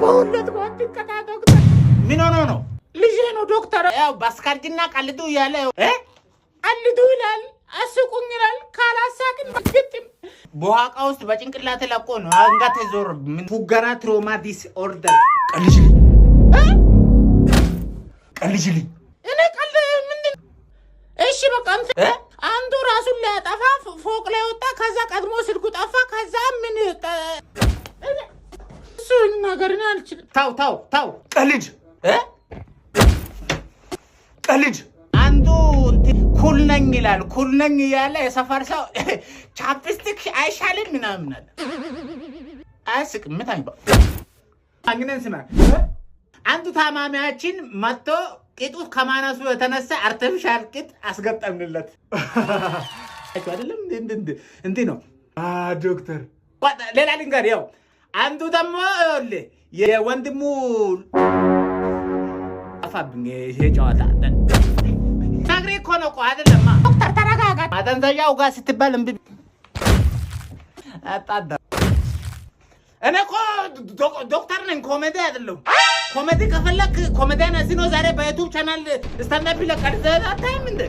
በሁለት ወንድ ከታ ዶክተር ምን ሆኖ ነው? ልጄ ነው ዶክተር። ያው ባስካርጅና ቀልዱ ያለ ቀልዱ ይላል አስቁኝ ይላል ካላሳቅን ግጥም በዋቃ ውስጥ በጭንቅላት ለቆ ነው አንጋቴ ዞር ምን ፉገራ ትሮማ ዲስኦርደር ቀልጅልኝ እኔ ቀል ምንድን እሺ በቃ አንዱ ራሱን ሊያጠፋ ፎቅ ላይ ወጣ ከዛ ቀድሞ ስልኩ ጠፋ ከዛ ምን እሱ ነገርኛ አልችልም ታው ቀልጅ አንዱ ኩል ነኝ ይላል ኩል ነኝ ያለ የሰፈር ሰው ቻፕስቲክ አይሻልም ምናምን አለ አስቅም ምታኝባ አንግነን ስማ አንዱ ታማሚያችን መጥቶ ቂጡ ከማነሱ የተነሳ አርቲፊሻል ቂጥ አስገጠምንለት አይደለም እንዴ ነው ዶክተር ሌላ ልንገር ያው አንዱ ደግሞ የወንድሙ አፋብኝ ይሄ ጨዋታ ታግሬ እኮ ነው እኮ አይደለማ ዶክተር ተረጋጋ ማደንዘዣው ጋር ስትባል እምቢ አጣዳ እኔ እኮ ዶክተር ነኝ ኮሜዲ አይደለም ኮሜዲ ከፈለክ ኮሜዲያን እዚህ ነው ዛሬ በዩቲዩብ ቻናል ስታንድ አፕ ይለቃል አታይም እንዴ